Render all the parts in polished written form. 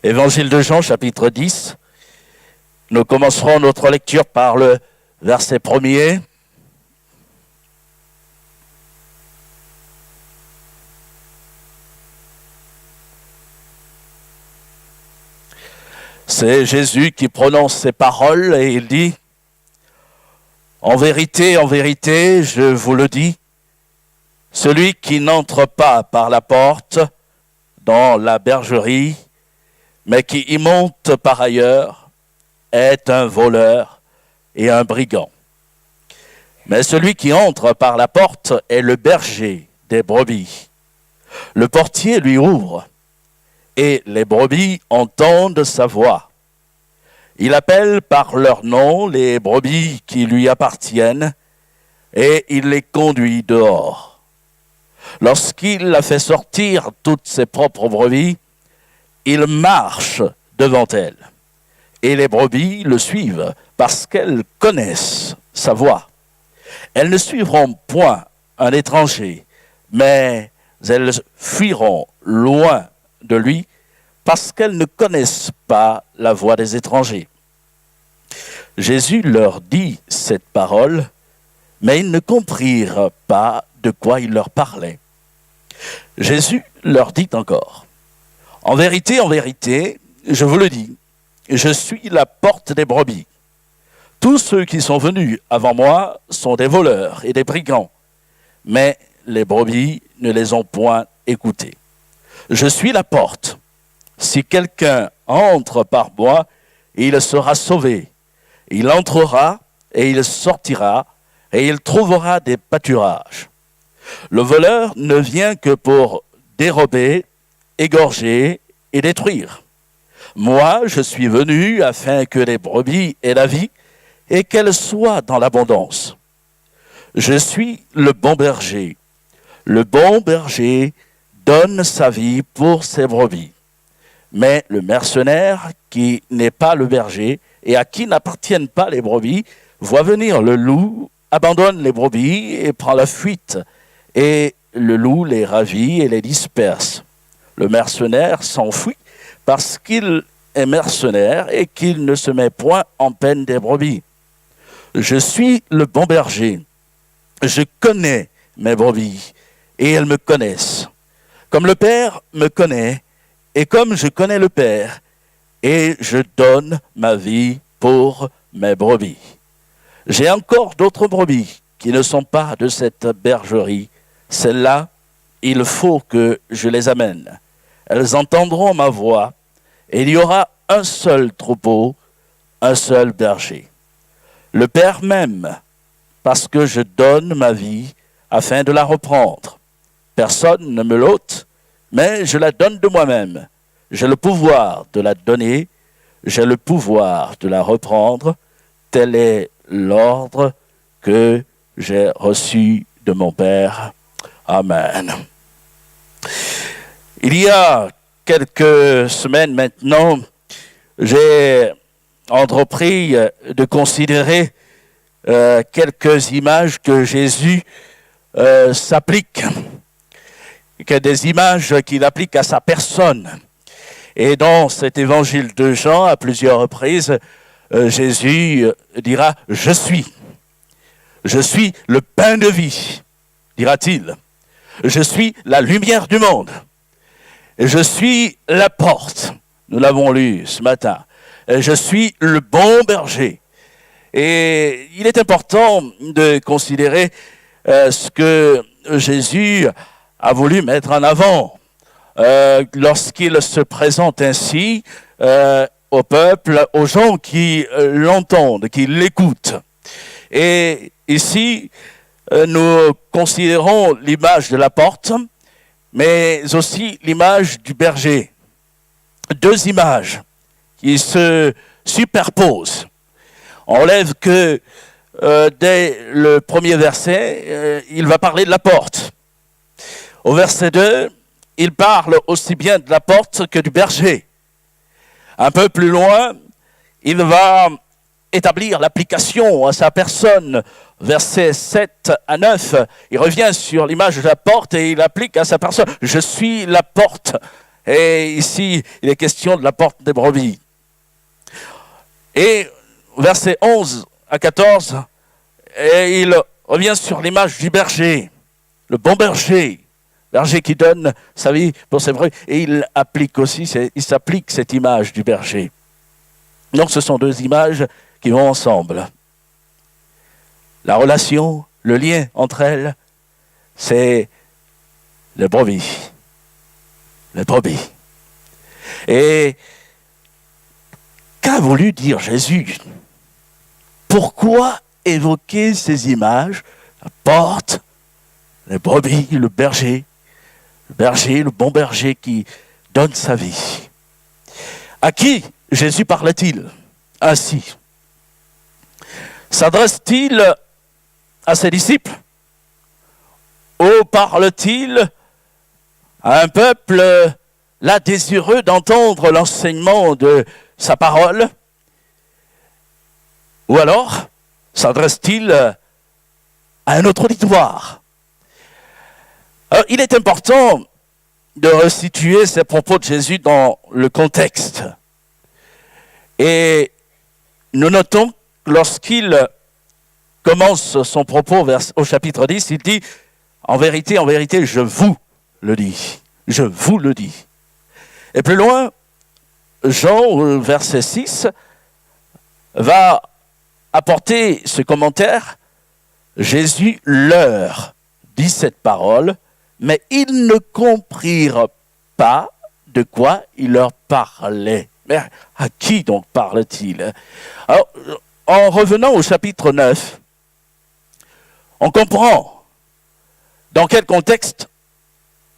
Évangile de Jean, chapitre 10. Nous commencerons notre lecture par le verset 1er. C'est Jésus qui prononce ces paroles et il dit « en vérité, je vous le dis, celui qui n'entre pas par la porte dans la bergerie, mais qui y monte par ailleurs, est un voleur et un brigand. Mais celui qui entre par la porte est le berger des brebis. Le portier lui ouvre, et les brebis entendent sa voix. Il appelle par leur nom les brebis qui lui appartiennent, et il les conduit dehors. Lorsqu'il a fait sortir toutes ses propres brebis, il marche devant elles. Et les brebis le suivent parce qu'elles connaissent sa voix. Elles ne suivront point un étranger, mais elles fuiront loin de lui parce qu'elles ne connaissent pas la voix des étrangers. Jésus leur dit cette parole, mais ils ne comprirent pas de quoi il leur parlait. Jésus leur dit encore, « en vérité, je vous le dis, je suis la porte des brebis. Tous ceux qui sont venus avant moi sont des voleurs et des brigands, mais les brebis ne les ont point écoutés. Je suis la porte. Si quelqu'un entre par moi, il sera sauvé. Il entrera et il sortira et il trouvera des pâturages. Le voleur ne vient que pour dérober, égorger et détruire. Moi, je suis venu afin que les brebis aient la vie et qu'elles soient dans l'abondance. Je suis le bon berger. Le bon berger donne sa vie pour ses brebis. Mais le mercenaire, qui n'est pas le berger et à qui n'appartiennent pas les brebis, voit venir le loup, abandonne les brebis et prend la fuite. Et le loup les ravit et les disperse. Le mercenaire s'enfuit parce qu'il est mercenaire et qu'il ne se met point en peine des brebis. Je suis le bon berger. Je connais mes brebis et elles me connaissent. Comme le Père me connaît et comme je connais le Père, et je donne ma vie pour mes brebis. J'ai encore d'autres brebis qui ne sont pas de cette bergerie. Celles-là, il faut que je les amène. Elles entendront ma voix, et il y aura un seul troupeau, un seul berger. Le Père m'aime, parce que je donne ma vie afin de la reprendre. Personne ne me l'ôte, mais je la donne de moi-même. J'ai le pouvoir de la donner, j'ai le pouvoir de la reprendre. Tel est l'ordre que j'ai reçu de mon Père. Amen. Il y a quelques semaines maintenant, j'ai entrepris de considérer quelques images que Jésus s'applique, que des images qu'il applique à sa personne. Et dans cet évangile de Jean, à plusieurs reprises, Jésus dira « Je suis le pain de vie », dira-t-il. « Je suis la lumière du monde. Je suis la porte. » Nous l'avons lu ce matin. « Je suis le bon berger. » Et il est important de considérer ce que Jésus a voulu mettre en avant lorsqu'il se présente ainsi au peuple, aux gens qui l'entendent, qui l'écoutent. Et ici, nous considérons l'image de la porte, mais aussi l'image du berger. Deux images qui se superposent. On relève que dès le premier verset, il va parler de la porte. Au verset 2, il parle aussi bien de la porte que du berger. Un peu plus loin, il va établir l'application à sa personne. Versets 7 à 9, il revient sur l'image de la porte et il applique à sa personne. Je suis la porte. Et ici, il est question de la porte des brebis. Et versets 11 à 14, et il revient sur l'image du berger, le bon berger qui donne sa vie pour ses brebis. Et il s'applique cette image du berger. Donc ce sont deux images qui vont ensemble. La relation, le lien entre elles, c'est les brebis. Les brebis. Et qu'a voulu dire Jésus? Pourquoi évoquer ces images? La porte, les brebis, le berger, le bon berger qui donne sa vie. À qui Jésus parlait-il ainsi? S'adresse-t-il à ses disciples? Ou parle-t-il à un peuple là désireux d'entendre l'enseignement de sa parole? Ou alors s'adresse-t-il à un autre auditoire? Alors, il est important de resituer ces propos de Jésus dans le contexte. Et nous notons que lorsqu'il commence son propos au chapitre 10, il dit « En vérité, je vous le dis. Je vous le dis. » Et plus loin, Jean, verset 6, va apporter ce commentaire. Jésus leur dit cette parole, mais ils ne comprirent pas de quoi il leur parlait. Mais à qui donc parle-t-il? Alors, en revenant au chapitre 9, on comprend dans quel contexte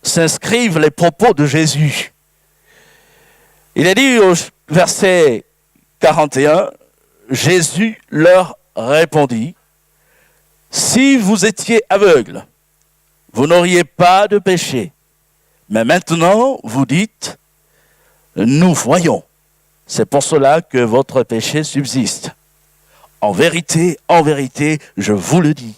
s'inscrivent les propos de Jésus. Il est dit au verset 41, Jésus leur répondit, « Si vous étiez aveugles, vous n'auriez pas de péché. Mais maintenant, vous dites, nous voyons. C'est pour cela que votre péché subsiste. En vérité, je vous le dis,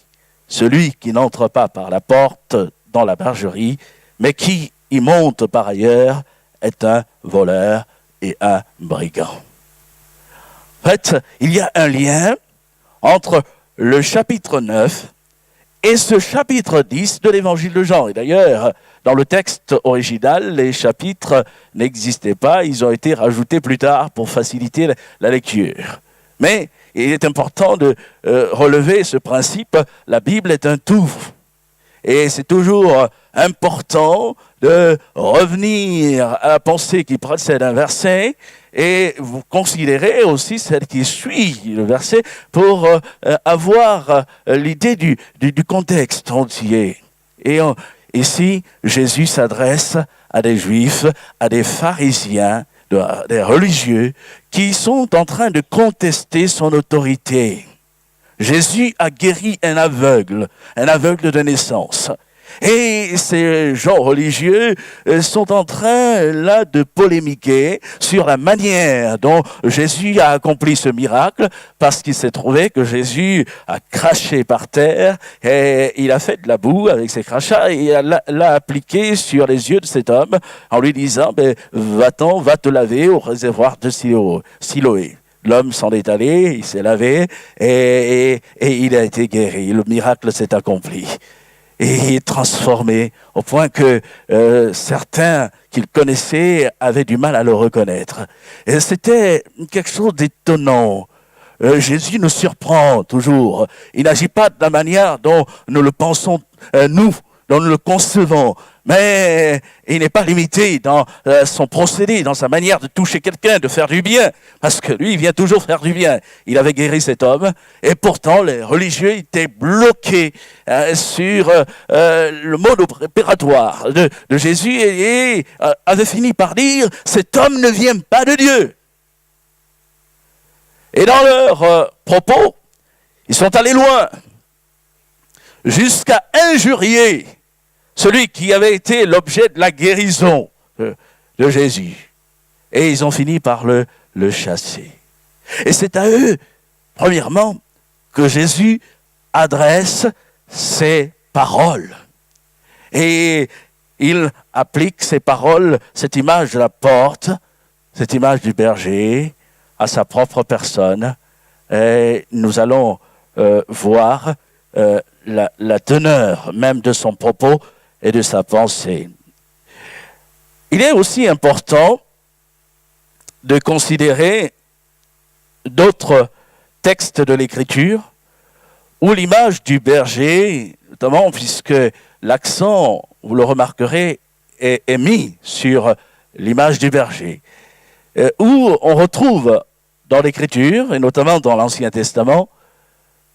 celui qui n'entre pas par la porte dans la bergerie, mais qui y monte par ailleurs, est un voleur et un brigand. » En fait, il y a un lien entre le chapitre 9 et ce chapitre 10 de l'évangile de Jean. Et d'ailleurs, dans le texte original, les chapitres n'existaient pas, ils ont été rajoutés plus tard pour faciliter la lecture. Mais il est important de relever ce principe, la Bible est un tout. Et c'est toujours important de revenir à la pensée qui précède un verset et vous considérez aussi celle qui suit le verset pour avoir l'idée du contexte entier. Et ici, Jésus s'adresse à des Juifs, à des pharisiens, des religieux qui sont en train de contester son autorité. Jésus a guéri un aveugle de naissance. Et ces gens religieux sont en train là de polémiquer sur la manière dont Jésus a accompli ce miracle, parce qu'il s'est trouvé que Jésus a craché par terre et il a fait de la boue avec ses crachats et l'a appliqué sur les yeux de cet homme en lui disant va-t'en, va te laver au réservoir de Siloé. L'homme s'en est allé, il s'est lavé et il a été guéri. Le miracle s'est accompli. Et il est transformé au point que certains qu'il connaissait avaient du mal à le reconnaître. Et c'était quelque chose d'étonnant. Jésus nous surprend toujours. Il n'agit pas de la manière dont nous le pensons, nous, dont nous le concevons. Mais il n'est pas limité dans son procédé, dans sa manière de toucher quelqu'un, de faire du bien. Parce que lui, il vient toujours faire du bien. Il avait guéri cet homme. Et pourtant, les religieux étaient bloqués sur le mode opératoire de Jésus et avaient fini par dire « Cet homme ne vient pas de Dieu ». Et dans leurs propos, ils sont allés loin, jusqu'à injurier celui qui avait été l'objet de la guérison de Jésus. Et ils ont fini par le chasser. Et c'est à eux, premièrement, que Jésus adresse ses paroles. Et il applique ces paroles, cette image de la porte, cette image du berger, à sa propre personne. Et nous allons voir la teneur même de son propos et de sa pensée. Il est aussi important de considérer d'autres textes de l'Écriture où l'image du berger, notamment puisque l'accent, vous le remarquerez, est mis sur l'image du berger, où on retrouve dans l'Écriture, et notamment dans l'Ancien Testament,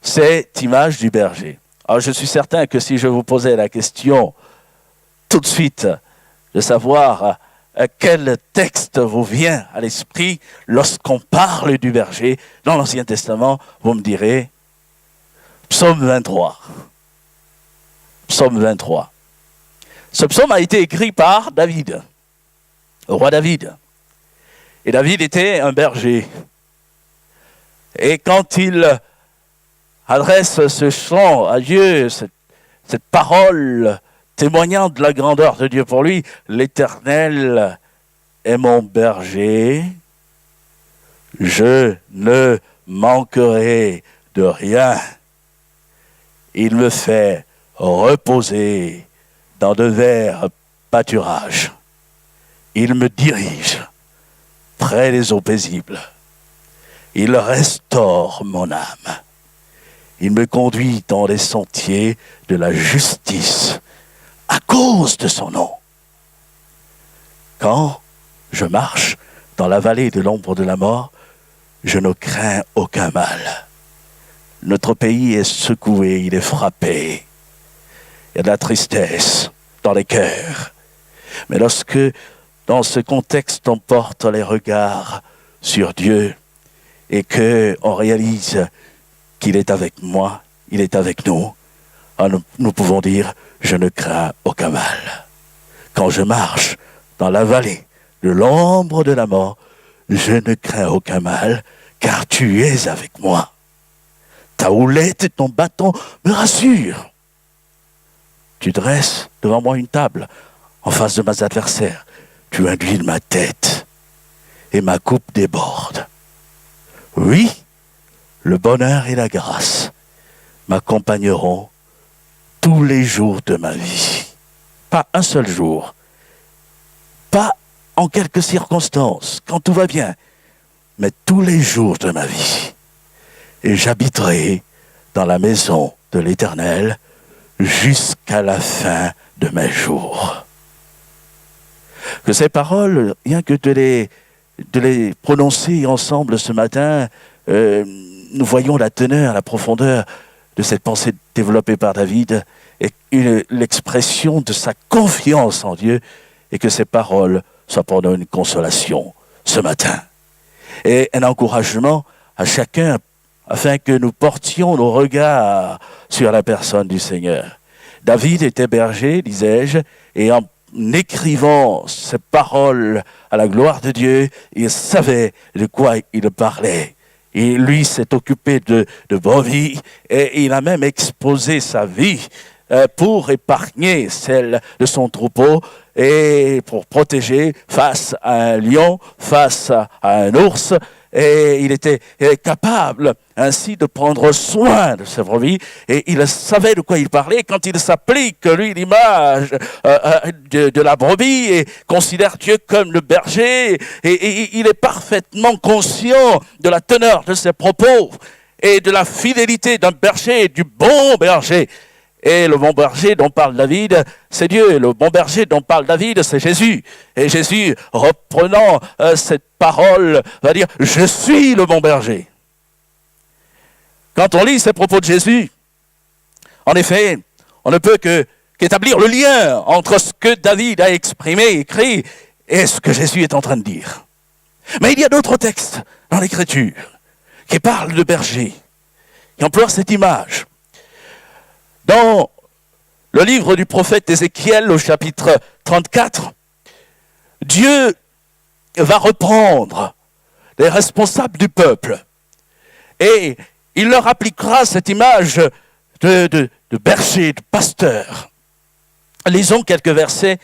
cette image du berger. Alors je suis certain que si je vous posais la question tout de suite de savoir quel texte vous vient à l'esprit lorsqu'on parle du berger dans l'Ancien Testament, vous me direz Psaume 23. Psaume 23. Ce psaume a été écrit par David, le roi David. Et David était un berger. Et quand il adresse ce chant à Dieu, cette parole témoignant de la grandeur de Dieu pour lui, l'Éternel est mon berger, je ne manquerai de rien. Il me fait reposer dans de verts pâturages. Il me dirige près des eaux paisibles. Il restaure mon âme. Il me conduit dans les sentiers de la justice à cause de son nom. Quand je marche dans la vallée de l'ombre de la mort, je ne crains aucun mal. Notre pays est secoué, il est frappé. Il y a de la tristesse dans les cœurs. Mais lorsque, dans ce contexte, on porte les regards sur Dieu et qu'on réalise qu'il est avec moi, il est avec nous, nous pouvons dire, je ne crains aucun mal. Quand je marche dans la vallée de l'ombre de la mort, je ne crains aucun mal, car tu es avec moi. Ta houlette et ton bâton me rassurent. Tu dresses devant moi une table en face de mes adversaires. Tu induis ma tête et ma coupe déborde. Oui, le bonheur et la grâce m'accompagneront tous les jours de ma vie. Pas un seul jour. Pas en quelques circonstances, quand tout va bien, mais tous les jours de ma vie. Et j'habiterai dans la maison de l'Éternel jusqu'à la fin de mes jours. Que ces paroles, rien que de les prononcer ensemble ce matin, nous voyons la teneur, la profondeur de cette pensée développée par David et l'expression de sa confiance en Dieu, et que ces paroles soient pour nous une consolation ce matin. Et un encouragement à chacun afin que nous portions nos regards sur la personne du Seigneur. David était berger, disais-je, et en écrivant ces paroles à la gloire de Dieu, il savait de quoi il parlait. Et lui s'est occupé de brebis et il a même exposé sa vie pour épargner celle de son troupeau et pour protéger face à un lion, face à un ours. Et il était capable ainsi de prendre soin de ses brebis, et il savait de quoi il parlait quand il s'applique, lui, l'image de la brebis, et considère Dieu comme le berger, et il est parfaitement conscient de la teneur de ses propos, et de la fidélité d'un berger, du bon berger. Et le bon berger dont parle David, c'est Dieu. Le bon berger dont parle David, c'est Jésus. Et Jésus, reprenant cette parole, va dire « Je suis le bon berger ». Quand on lit ces propos de Jésus, en effet, on ne peut qu'établir le lien entre ce que David a exprimé, écrit, et ce que Jésus est en train de dire. Mais il y a d'autres textes dans l'Écriture qui parlent de berger, qui emploient cette image. Dans le livre du prophète Ézéchiel, au chapitre 34, Dieu va reprendre les responsables du peuple et il leur appliquera cette image de berger, de pasteur. Lisons quelques versets.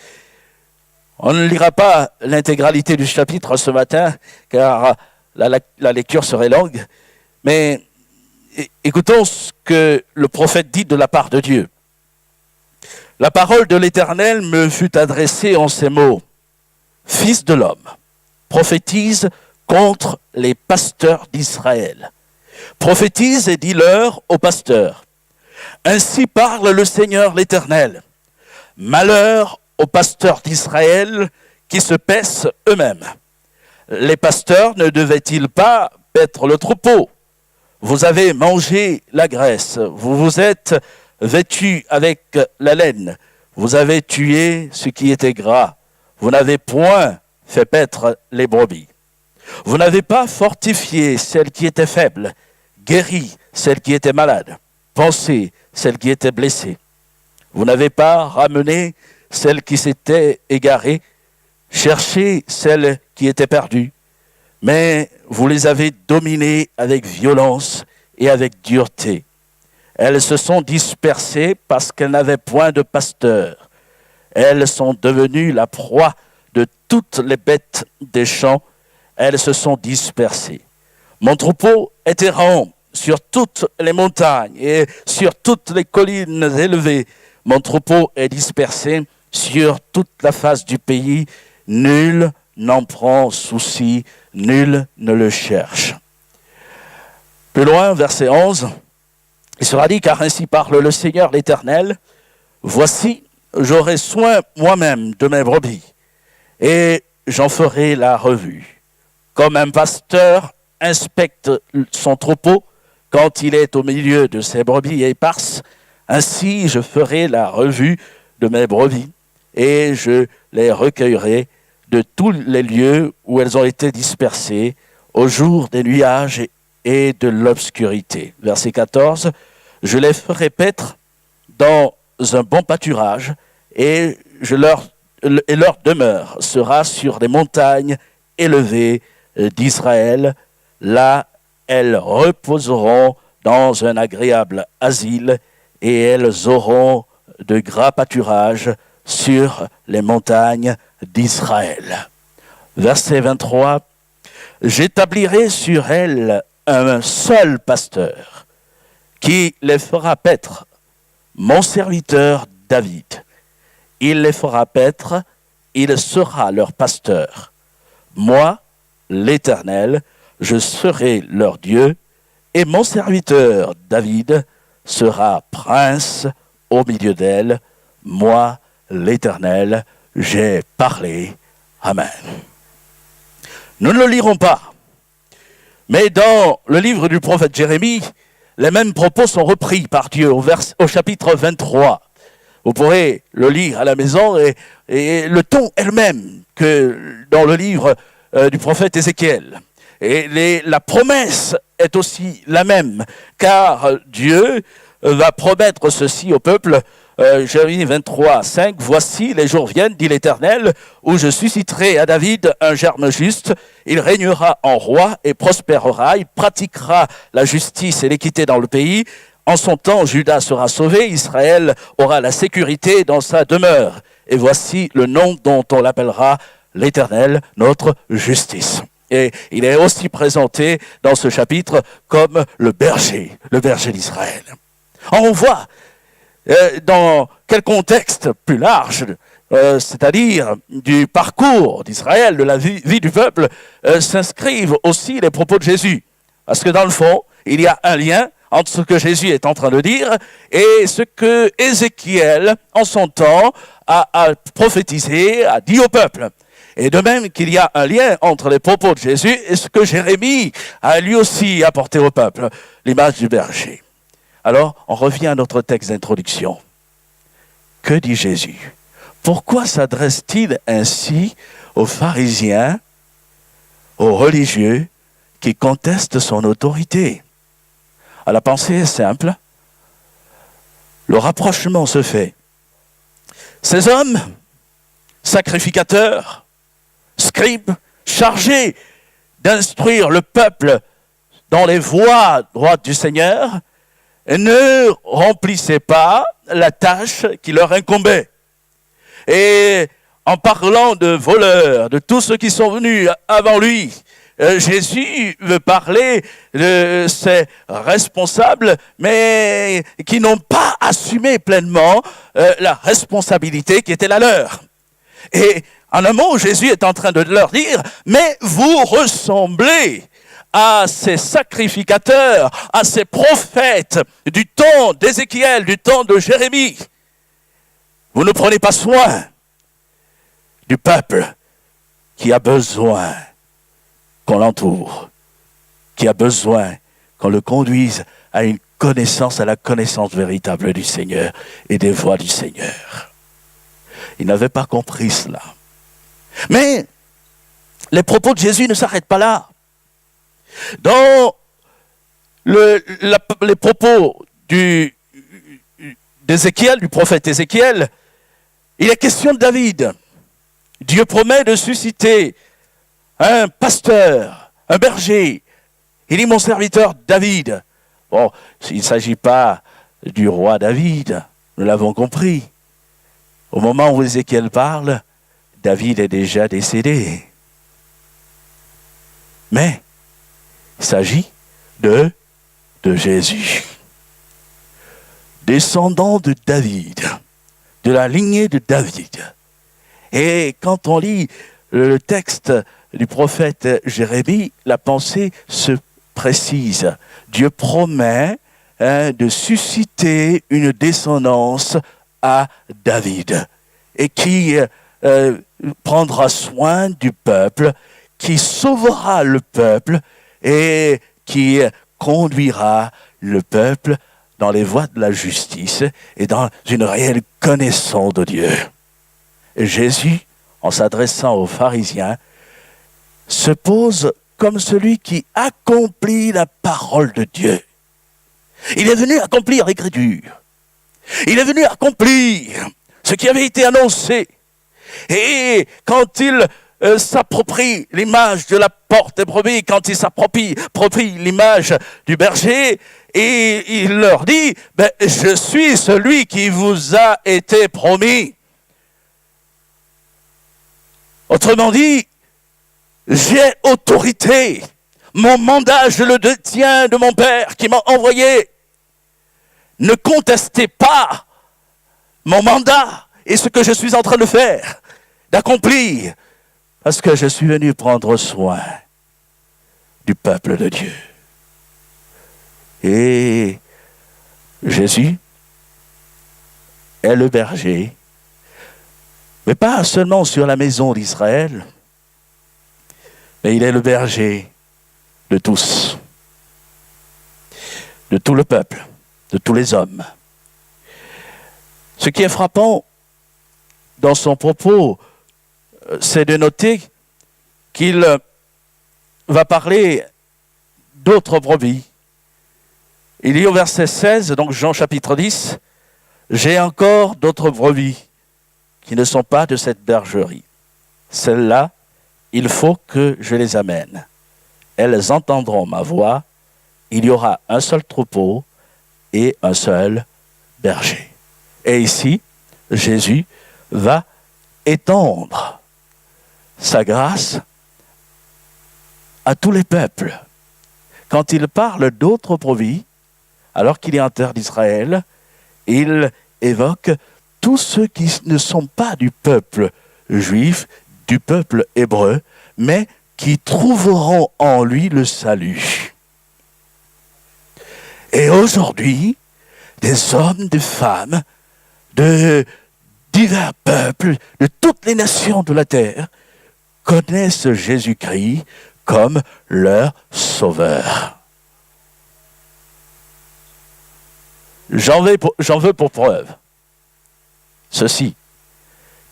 On ne lira pas l'intégralité du chapitre ce matin, car la lecture serait longue. Mais écoutons ce que le prophète dit de la part de Dieu. La parole de l'Éternel me fut adressée en ces mots. Fils de l'homme, prophétise contre les pasteurs d'Israël. Prophétise et dis-leur aux pasteurs. Ainsi parle le Seigneur l'Éternel. Malheur aux pasteurs d'Israël qui se paissent eux-mêmes. Les pasteurs ne devaient-ils pas paître le troupeau? Vous avez mangé la graisse, vous vous êtes vêtus avec la laine, vous avez tué ce qui était gras, vous n'avez point fait paître les brebis. Vous n'avez pas fortifié celle qui était faible, guéri celle qui était malade, pansé celle qui était blessée. Vous n'avez pas ramené celle qui s'était égarée, cherché celle qui était perdue, mais vous les avez dominées avec violence et avec dureté. Elles se sont dispersées parce qu'elles n'avaient point de pasteur. Elles sont devenues la proie de toutes les bêtes des champs. Elles se sont dispersées. Mon troupeau est errant sur toutes les montagnes et sur toutes les collines élevées. Mon troupeau est dispersé sur toute la face du pays. Nul n'en prend souci, nul ne le cherche. Plus loin, verset 11, il sera dit, car ainsi parle le Seigneur l'Éternel, voici, j'aurai soin moi-même de mes brebis, et j'en ferai la revue. Comme un pasteur inspecte son troupeau quand il est au milieu de ses brebis éparses, ainsi je ferai la revue de mes brebis, et je les recueillerai de tous les lieux où elles ont été dispersées, au jour des nuages et de l'obscurité. Verset 14, je les ferai paître dans un bon pâturage, et leur demeure sera sur les montagnes élevées d'Israël. Là, elles reposeront dans un agréable asile, et elles auront de gras pâturages sur les montagnes d'Israël. Verset 23, j'établirai sur elles un seul pasteur qui les fera paître, mon serviteur David. Il les fera paître, il sera leur pasteur. Moi, l'Éternel, je serai leur Dieu, et mon serviteur David sera prince au milieu d'elles. Moi, l'Éternel, j'ai parlé. Amen. Nous ne le lirons pas, mais dans le livre du prophète Jérémie, les mêmes propos sont repris par Dieu au chapitre 23. Vous pourrez le lire à la maison et le ton est le même que dans le livre du prophète Ézéchiel. Et la promesse est aussi la même, car Dieu va promettre ceci au peuple. Jérémie 23, 5, voici les jours viennent, dit l'Éternel, où je susciterai à David un germe juste. Il régnera en roi et prospérera. Il pratiquera la justice et l'équité dans le pays. En son temps, Juda sera sauvé. Israël aura la sécurité dans sa demeure. Et voici le nom dont on l'appellera l'Éternel, notre justice. Et il est aussi présenté dans ce chapitre comme le berger d'Israël. On voit dans quel contexte plus large, c'est-à-dire du parcours d'Israël, de la vie du peuple, s'inscrivent aussi les propos de Jésus. Parce que dans le fond, il y a un lien entre ce que Jésus est en train de dire et ce que Ézéchiel, en son temps, a prophétisé, a dit au peuple. Et de même qu'il y a un lien entre les propos de Jésus et ce que Jérémie a lui aussi apporté au peuple, l'image du berger. Alors, on revient à notre texte d'introduction. Que dit Jésus? Pourquoi s'adresse-t-il ainsi aux pharisiens, aux religieux qui contestent son autorité? La pensée est simple. Le rapprochement se fait. Ces hommes, sacrificateurs, scribes, chargés d'instruire le peuple dans les voies droites du Seigneur, ne remplissaient pas la tâche qui leur incombait. Et en parlant de voleurs, de tous ceux qui sont venus avant lui, Jésus veut parler de ces responsables, mais qui n'ont pas assumé pleinement la responsabilité qui était la leur. Et en un mot, Jésus est en train de leur dire, mais vous ressemblez à ces sacrificateurs, à ces prophètes du temps d'Ézéchiel, du temps de Jérémie. Vous ne prenez pas soin du peuple qui a besoin qu'on l'entoure, qui a besoin qu'on le conduise à une connaissance, à la connaissance véritable du Seigneur et des voies du Seigneur. Ils n'avaient pas compris cela. Mais les propos de Jésus ne s'arrêtent pas là. Dans les propos d'Ézéchiel, du prophète Ézéchiel, il est question de David. Dieu promet de susciter un pasteur, un berger. Il dit, mon serviteur David. Bon, il ne s'agit pas du roi David, nous l'avons compris. Au moment où Ézéchiel parle, David est déjà décédé. Mais il s'agit de Jésus. Descendant de David, de la lignée de David. Et quand on lit le texte du prophète Jérémie, la pensée se précise. Dieu promet de susciter une descendance à David et qui prendra soin du peuple, qui sauvera le peuple et qui conduira le peuple dans les voies de la justice et dans une réelle connaissance de Dieu. Et Jésus, en s'adressant aux pharisiens, se pose comme celui qui accomplit la parole de Dieu. Il est venu accomplir l'Écriture. Il est venu accomplir ce qui avait été annoncé. Et quand il s'approprie l'image de la porte des brebis, quand il s'approprie l'image du berger, et il leur dit, je suis celui qui vous a été promis. Autrement dit, j'ai autorité. Mon mandat, je le détiens de mon Père qui m'a envoyé. Ne contestez pas mon mandat et ce que je suis en train de faire, d'accomplir, parce que je suis venu prendre soin du peuple de Dieu. Et Jésus est le berger, mais pas seulement sur la maison d'Israël, mais il est le berger de tous, de tout le peuple, de tous les hommes. Ce qui est frappant dans son propos, c'est de noter qu'il va parler d'autres brebis. Il dit au verset 16, donc Jean chapitre 10, « J'ai encore d'autres brebis qui ne sont pas de cette bergerie. Celles-là, il faut que je les amène. Elles entendront ma voix. Il y aura un seul troupeau et un seul berger. » Et ici, Jésus va étendre sa grâce à tous les peuples. Quand il parle d'autres brebis, alors qu'il est en terre d'Israël, il évoque tous ceux qui ne sont pas du peuple juif, du peuple hébreu, mais qui trouveront en lui le salut. Et aujourd'hui, des hommes, des femmes, de divers peuples, de toutes les nations de la terre, connaissent Jésus-Christ comme leur sauveur. J'en veux pour preuve ceci.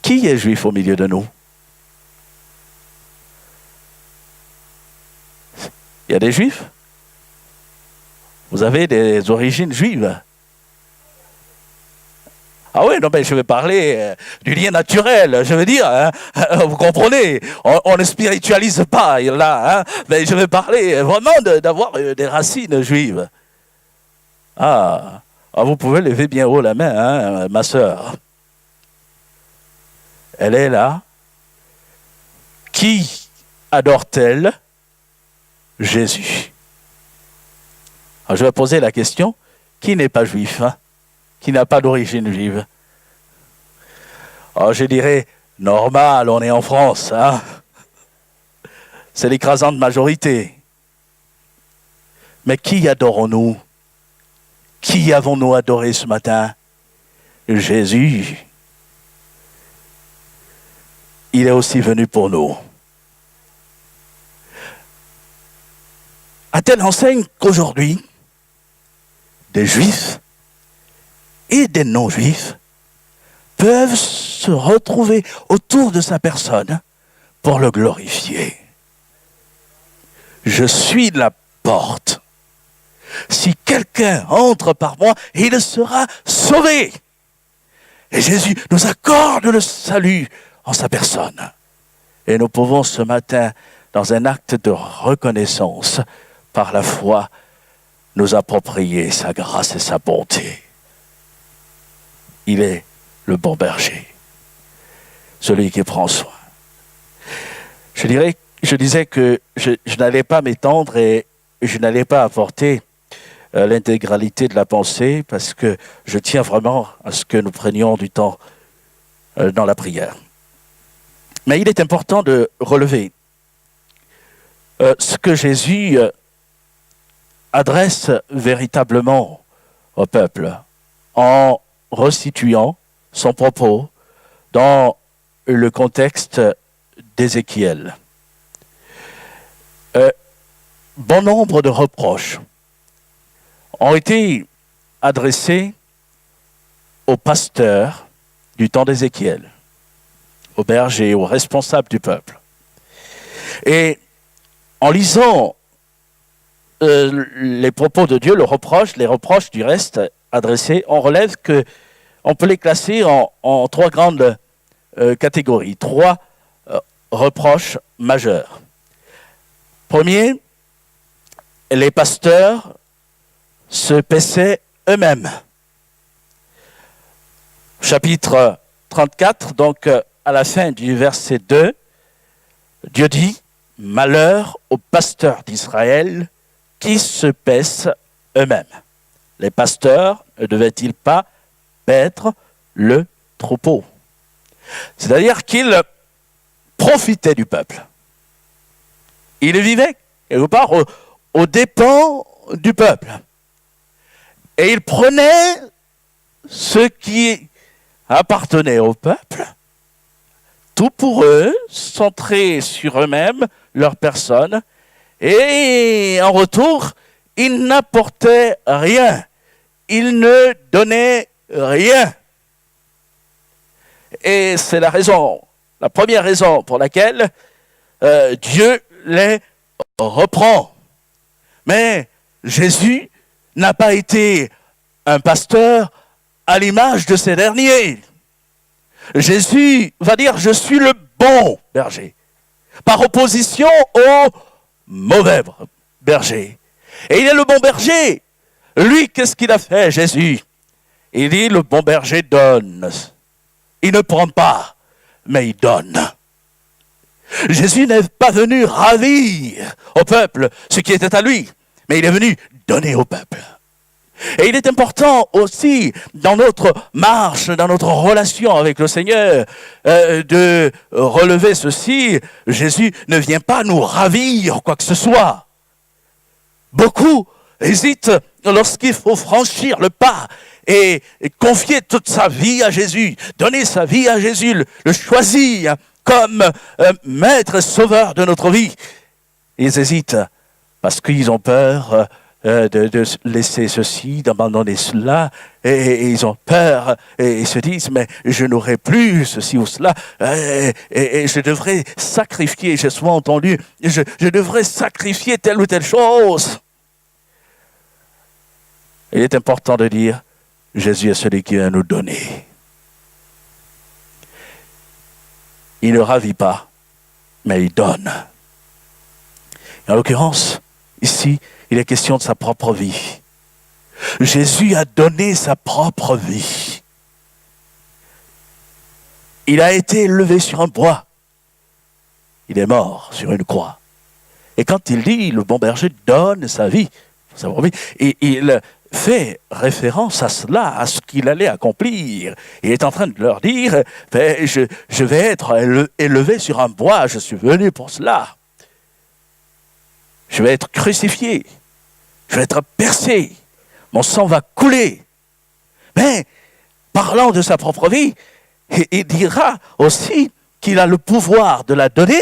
Qui est juif au milieu de nous? Il y a des juifs? Vous avez des origines juives? Ah oui, non, mais je vais parler du lien naturel, je veux dire, hein, vous comprenez, on ne spiritualise pas là, hein, mais je vais parler vraiment d'avoir des racines juives. Vous pouvez lever bien haut la main, hein, ma sœur. Elle est là. Qui adore-t-elle? Jésus. Alors, je vais poser la question, qui n'est pas juif, hein? Qui n'a pas d'origine juive? Alors, je dirais, normal, on est en France, hein? C'est l'écrasante majorité. Mais qui adorons-nous? Qui avons-nous adoré ce matin? Jésus. Il est aussi venu pour nous. À telle enseigne qu'aujourd'hui, des juifs et des non-juifs peuvent se retrouver autour de sa personne pour le glorifier. Je suis la porte. Si quelqu'un entre par moi, il sera sauvé. Et Jésus nous accorde le salut en sa personne. Et nous pouvons ce matin, dans un acte de reconnaissance, par la foi, nous approprier sa grâce et sa bonté. Il est le bon berger, celui qui prend soin. Je disais que je n'allais pas m'étendre et je n'allais pas apporter l'intégralité de la pensée parce que je tiens vraiment à ce que nous prenions du temps dans la prière. Mais il est important de relever ce que Jésus adresse véritablement au peuple en resituant son propos dans le contexte d'Ézéchiel. Bon nombre de reproches ont été adressés aux pasteurs du temps d'Ézéchiel, aux bergers, aux responsables du peuple. Et en lisant les propos de Dieu, les reproches du reste adressés, on relève qu'on peut les classer en trois grandes catégories, trois reproches majeurs. Premier, les pasteurs se paissaient eux-mêmes. Chapitre 34, donc à la fin du verset 2, Dieu dit « Malheur aux pasteurs d'Israël qui se paissent eux-mêmes. » Les pasteurs ne devaient-ils pas paître le troupeau? C'est-à-dire qu'ils profitaient du peuple. Ils vivaient quelque part aux dépens du peuple. Et ils prenaient ce qui appartenait au peuple, tout pour eux, centré sur eux-mêmes, leur personne, et en retour, ils n'apportaient rien. Ils ne donnaient rien. Et c'est la première raison pour laquelle Dieu les reprend. Mais Jésus n'a pas été un pasteur à l'image de ces derniers. Jésus va dire « Je suis le bon berger », par opposition au mauvais berger. Et il est le bon berger. Lui, qu'est-ce qu'il a fait, Jésus? Il dit « Le bon berger donne ». Il ne prend pas, mais il donne. Jésus n'est pas venu ravir au peuple ce qui était à lui, mais il est venu donner au peuple. Et il est important aussi, dans notre marche, dans notre relation avec le Seigneur, de relever ceci. Jésus ne vient pas nous ravir quoi que ce soit. Beaucoup hésitent lorsqu'il faut franchir le pas et confier toute sa vie à Jésus, donner sa vie à Jésus, le choisir comme maître et sauveur de notre vie. Ils hésitent parce qu'ils ont peur de laisser ceci, d'abandonner cela, et ils ont peur, et ils se disent, mais je n'aurai plus ceci ou cela, et je devrais sacrifier, j'ai souvent entendu, je devrais sacrifier telle ou telle chose. Il est important de dire, Jésus est celui qui vient nous donner. Il ne ravit pas, mais il donne. En l'occurrence, ici, il est question de sa propre vie. Jésus a donné sa propre vie. Il a été élevé sur un bois. Il est mort sur une croix. Et quand il dit, le bon berger donne sa vie, et il fait référence à cela, à ce qu'il allait accomplir. Il est en train de leur dire, je vais être élevé sur un bois, je suis venu pour cela. Je vais être crucifié, je vais être percé, mon sang va couler. Mais, parlant de sa propre vie, il dira aussi qu'il a le pouvoir de la donner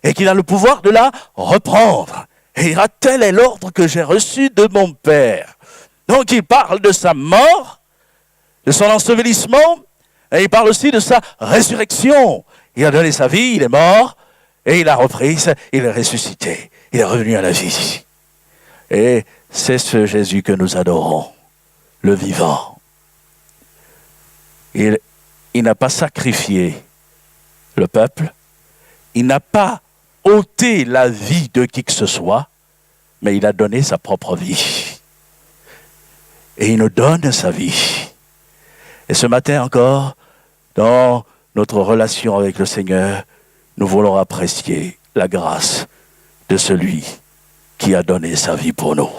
et qu'il a le pouvoir de la reprendre. Et il dira, tel est l'ordre que j'ai reçu de mon Père. Donc il parle de sa mort, de son ensevelissement, et il parle aussi de sa résurrection. Il a donné sa vie, il est mort, et il a repris, il est ressuscité. Il est revenu à la vie. Et c'est ce Jésus que nous adorons, le vivant. Il n'a pas sacrifié le peuple, il n'a pas ôté la vie de qui que ce soit, mais il a donné sa propre vie. Et il nous donne sa vie. Et ce matin encore, dans notre relation avec le Seigneur, nous voulons apprécier la grâce de celui qui a donné sa vie pour nous.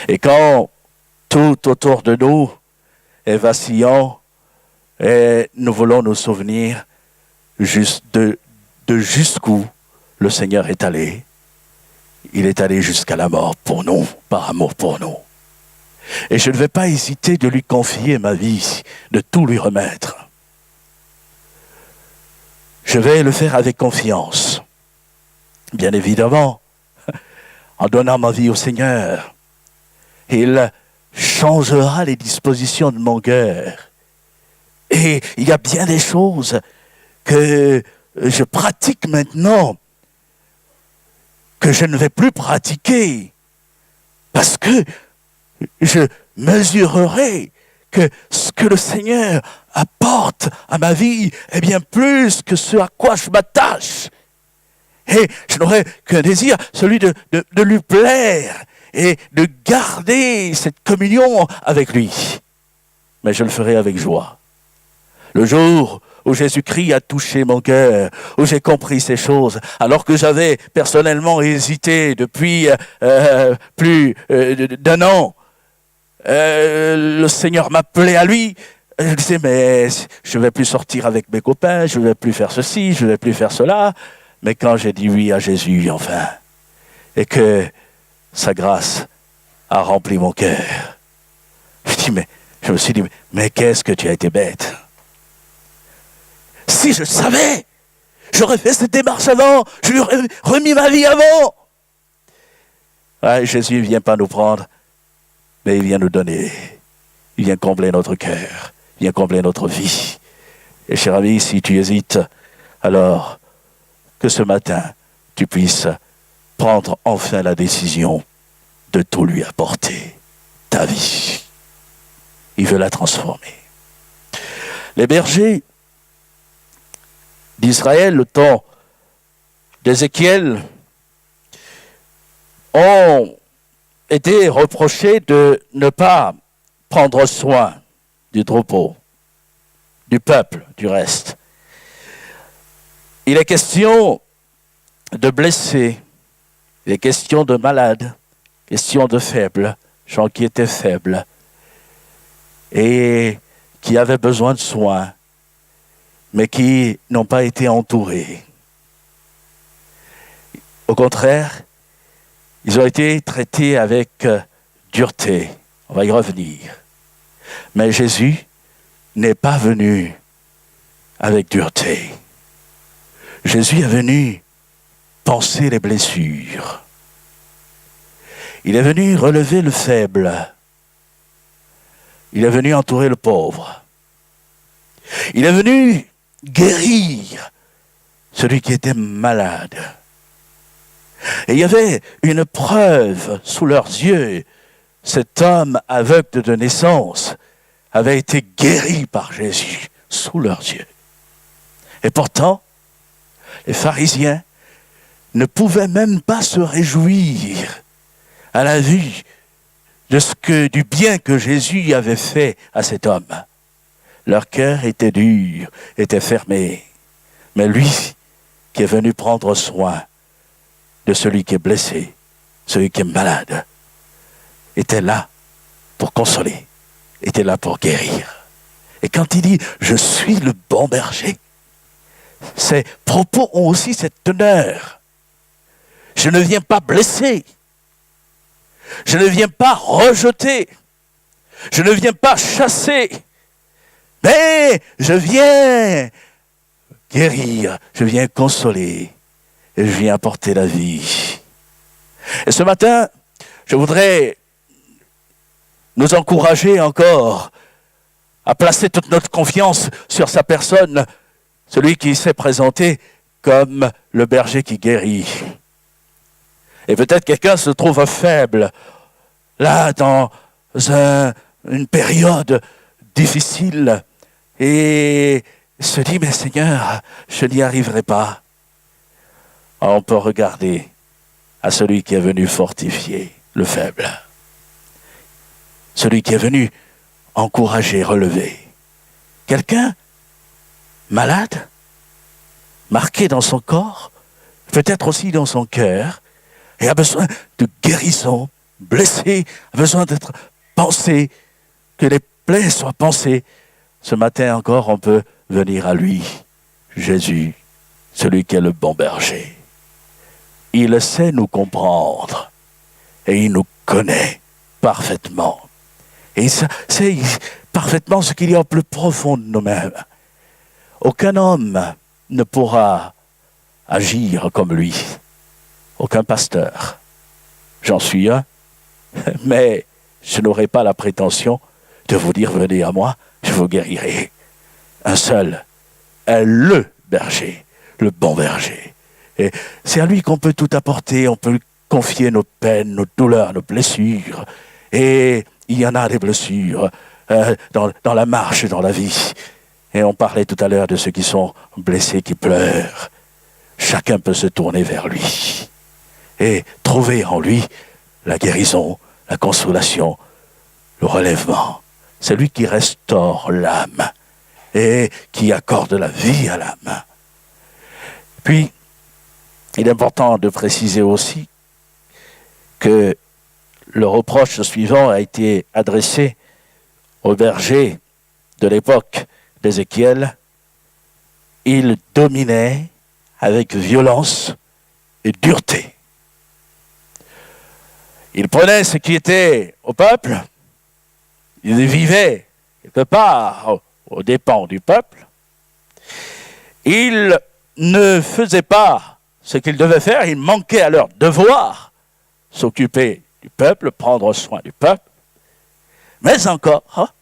Et quand tout autour de nous est vacillant, et nous voulons nous souvenir de jusqu'où le Seigneur est allé. Il est allé jusqu'à la mort pour nous, par amour pour nous. Et je ne vais pas hésiter de lui confier ma vie, de tout lui remettre. Je vais le faire avec confiance. Bien évidemment, en donnant ma vie au Seigneur, il changera les dispositions de mon cœur. Et il y a bien des choses que je pratique maintenant, que je ne vais plus pratiquer, parce que je mesurerai que ce que le Seigneur apporte à ma vie est bien plus que ce à quoi je m'attache. Et je n'aurai qu'un désir, celui de lui plaire et de garder cette communion avec lui. Mais je le ferai avec joie. Le jour où Jésus-Christ a touché mon cœur, où j'ai compris ces choses, alors que j'avais personnellement hésité depuis plus d'un an, le Seigneur m'appelait à lui. Je disais, mais je ne vais plus sortir avec mes copains, je ne vais plus faire ceci, je ne vais plus faire cela. Mais quand j'ai dit oui à Jésus, enfin, et que sa grâce a rempli mon cœur, je me suis dit, mais qu'est-ce que tu as été bête. Si je savais, j'aurais fait cette démarche avant, je lui aurais remis ma vie avant. Ouais, Jésus ne vient pas nous prendre, mais il vient nous donner. Il vient combler notre cœur, il vient combler notre vie. Et cher ami, si tu hésites, alors que ce matin, tu puisses prendre enfin la décision de tout lui apporter, ta vie. Il veut la transformer. Les bergers d'Israël, le temps d'Ézéchiel, ont été reprochés de ne pas prendre soin du troupeau, du peuple, du reste. Il est question de blessés, il est question de malades, question de faibles, gens qui étaient faibles et qui avaient besoin de soins, mais qui n'ont pas été entourés. Au contraire, ils ont été traités avec dureté. On va y revenir. Mais Jésus n'est pas venu avec dureté. Jésus est venu panser les blessures. Il est venu relever le faible. Il est venu entourer le pauvre. Il est venu guérir celui qui était malade. Et il y avait une preuve sous leurs yeux. Cet homme aveugle de naissance avait été guéri par Jésus sous leurs yeux. Et pourtant, les pharisiens ne pouvaient même pas se réjouir à la vue du bien que Jésus avait fait à cet homme. Leur cœur était dur, était fermé. Mais lui, qui est venu prendre soin de celui qui est blessé, celui qui est malade, était là pour consoler, était là pour guérir. Et quand il dit « Je suis le bon berger », ses propos ont aussi cette teneur. Je ne viens pas blesser. Je ne viens pas rejeter. Je ne viens pas chasser. Mais je viens guérir. Je viens consoler. Et je viens apporter la vie. Et ce matin, je voudrais nous encourager encore à placer toute notre confiance sur sa personne, celui qui s'est présenté comme le berger qui guérit. Et peut-être quelqu'un se trouve faible, là, dans une période difficile, et se dit, mais Seigneur, je n'y arriverai pas. On peut regarder à celui qui est venu fortifier le faible. Celui qui est venu encourager, relever. Quelqu'un malade, marqué dans son corps, peut-être aussi dans son cœur, et a besoin de guérison, blessé, a besoin d'être pensé, que les plaies soient pensées. Ce matin encore, on peut venir à lui, Jésus, celui qui est le bon berger. Il sait nous comprendre et il nous connaît parfaitement. Et il sait parfaitement ce qu'il y a au plus profond de nous-mêmes. Aucun homme ne pourra agir comme lui. Aucun pasteur. J'en suis un. Mais je n'aurai pas la prétention de vous dire, venez à moi, je vous guérirai. Un seul est le berger, le bon berger. Et c'est à lui qu'on peut tout apporter, on peut lui confier nos peines, nos douleurs, nos blessures. Et il y en a des blessures dans la marche, dans la vie. Et on parlait tout à l'heure de ceux qui sont blessés, qui pleurent. Chacun peut se tourner vers lui et trouver en lui la guérison, la consolation, le relèvement. C'est lui qui restaure l'âme et qui accorde la vie à l'âme. Puis, il est important de préciser aussi que le reproche suivant a été adressé au berger de l'époque d'Ézéchiel. Il dominait avec violence et dureté. Il prenait ce qui était au peuple, il vivait quelque part aux dépens du peuple. Il ne faisait pas ce qu'il devait faire, il manquait à leur devoir, s'occuper du peuple, prendre soin du peuple. Mais encore,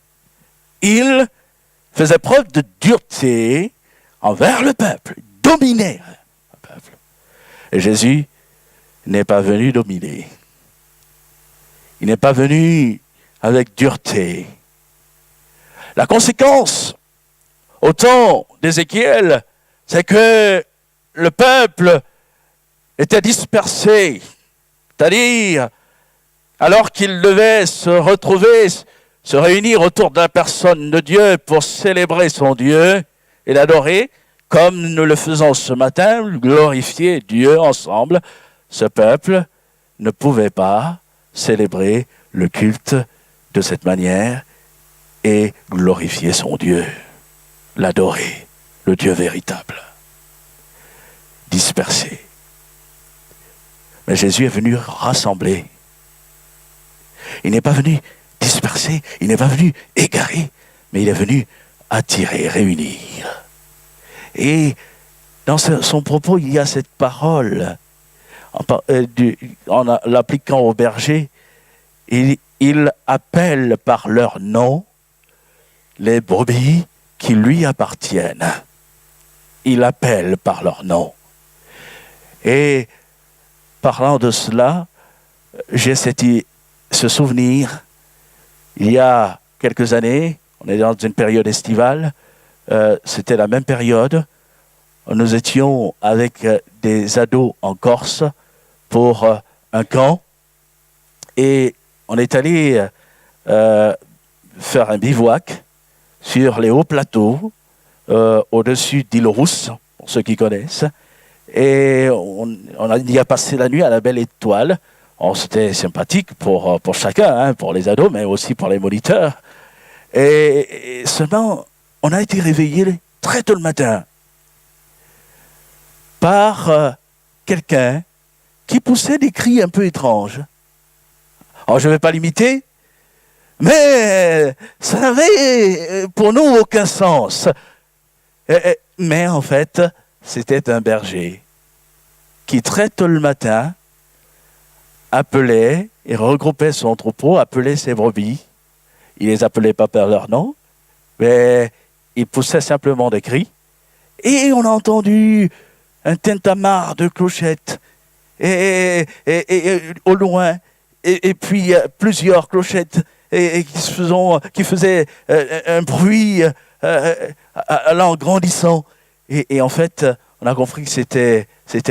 il faisait preuve de dureté envers le peuple, dominait le peuple. Et Jésus n'est pas venu dominer. Il n'est pas venu avec dureté. La conséquence, au temps d'Ézéchiel, c'est que le peuple était dispersé. C'est-à-dire, alors qu'il devait se retrouver, se réunir autour de la personne de Dieu pour célébrer son Dieu et l'adorer, comme nous le faisons ce matin, glorifier Dieu ensemble, ce peuple ne pouvait pas célébrer le culte de cette manière et glorifier son Dieu, l'adorer, le Dieu véritable, dispersé. Mais Jésus est venu rassembler. Il n'est pas venu disperser, il n'est pas venu égarer, mais il est venu attirer, réunir. Et dans son propos, il y a cette parole, en l'appliquant au berger, il appelle par leur nom les brebis qui lui appartiennent. Il appelle par leur nom. Et parlant de cela, j'ai ce souvenir, il y a quelques années, on est dans une période estivale, c'était la même période, nous étions avec des ados en Corse pour un camp et on est allé faire un bivouac sur les hauts plateaux, au-dessus d'Île-Rousse, pour ceux qui connaissent. Et on y a passé la nuit à la belle étoile. C'était sympathique pour chacun, hein, pour les ados, mais aussi pour les moniteurs. Et seulement, on a été réveillés très tôt le matin par quelqu'un qui poussait des cris un peu étranges. Alors, je ne vais pas l'imiter, mais ça n'avait pour nous aucun sens. Mais en fait, c'était un berger qui très tôt le matin appelait et regroupait son troupeau, appelait ses brebis. Il les appelait pas par leur nom, mais il poussait simplement des cris. Et on a entendu un tintamarre de clochettes et au loin, et puis plusieurs clochettes qui faisaient un bruit allant grandissant. Et en fait, on a compris que c'était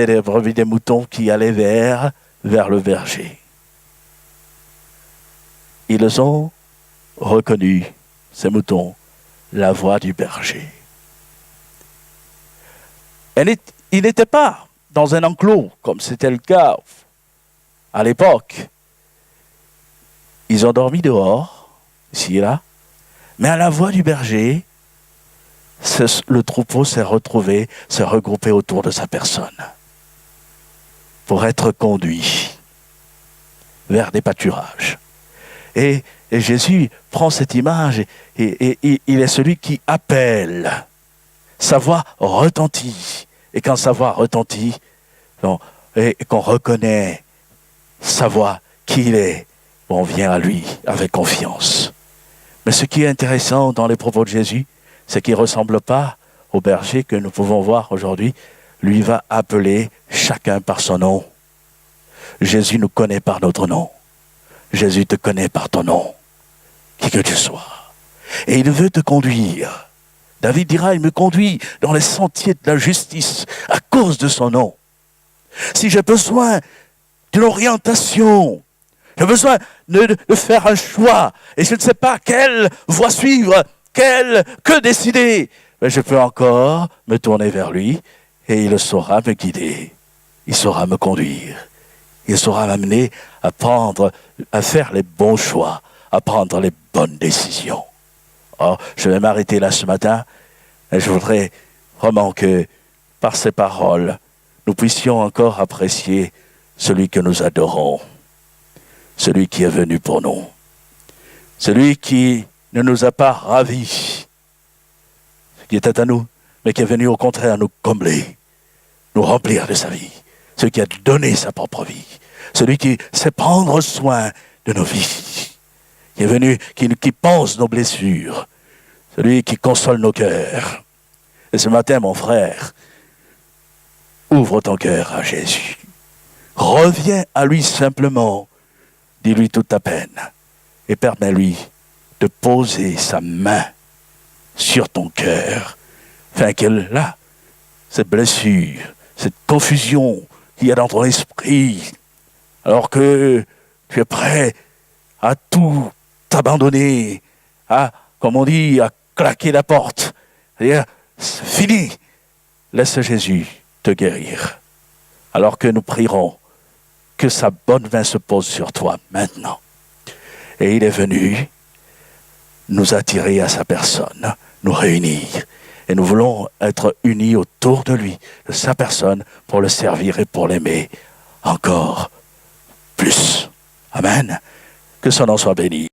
les brebis des moutons qui allaient vers le berger. Ils ont reconnu, ces moutons, la voix du berger. Ils n'étaient pas dans un enclos, comme c'était le cas à l'époque. Ils ont dormi dehors, ici et là, mais à la voix du berger, le troupeau s'est retrouvé, s'est regroupé autour de sa personne pour être conduit vers des pâturages. Et Jésus prend cette image et il est celui qui appelle. Sa voix retentit. Et quand sa voix retentit, et qu'on reconnaît sa voix, qui il est, on vient à lui avec confiance. Mais ce qui est intéressant dans les propos de Jésus, c'est qu'il ne ressemble pas au berger que nous pouvons voir aujourd'hui. Lui va appeler chacun par son nom. Jésus nous connaît par notre nom. Jésus te connaît par ton nom, qui que tu sois. Et il veut te conduire. David dira, il me conduit dans les sentiers de la justice à cause de son nom. Si j'ai besoin d'une orientation, j'ai besoin de faire un choix, et je ne sais pas quelle voie suivre, que décider, mais je peux encore me tourner vers lui, et il saura me guider, il saura me conduire. Il saura m'amener à faire les bons choix, à prendre les bonnes décisions. Oh, je vais m'arrêter là ce matin et je voudrais vraiment que, par ces paroles, nous puissions encore apprécier celui que nous adorons, celui qui est venu pour nous, celui qui ne nous a pas ravis, qui était à nous, mais qui est venu au contraire nous combler, nous remplir de sa vie. Celui qui a donné sa propre vie, celui qui sait prendre soin de nos vies, qui est venu, qui pense nos blessures, celui qui console nos cœurs. Et ce matin, mon frère, ouvre ton cœur à Jésus. Reviens à lui simplement, dis-lui toute ta peine et permets-lui de poser sa main sur ton cœur, afin qu'elle, là, cette blessure, cette confusion qu'il y a dans ton esprit, alors que tu es prêt à tout abandonner, comme on dit, à claquer la porte. C'est-à-dire, c'est fini. Laisse Jésus te guérir. Alors que nous prierons que sa bonne main se pose sur toi maintenant. Et il est venu nous attirer à sa personne, nous réunir. Et nous voulons être unis autour de lui, de sa personne, pour le servir et pour l'aimer encore plus. Amen. Que son nom soit béni.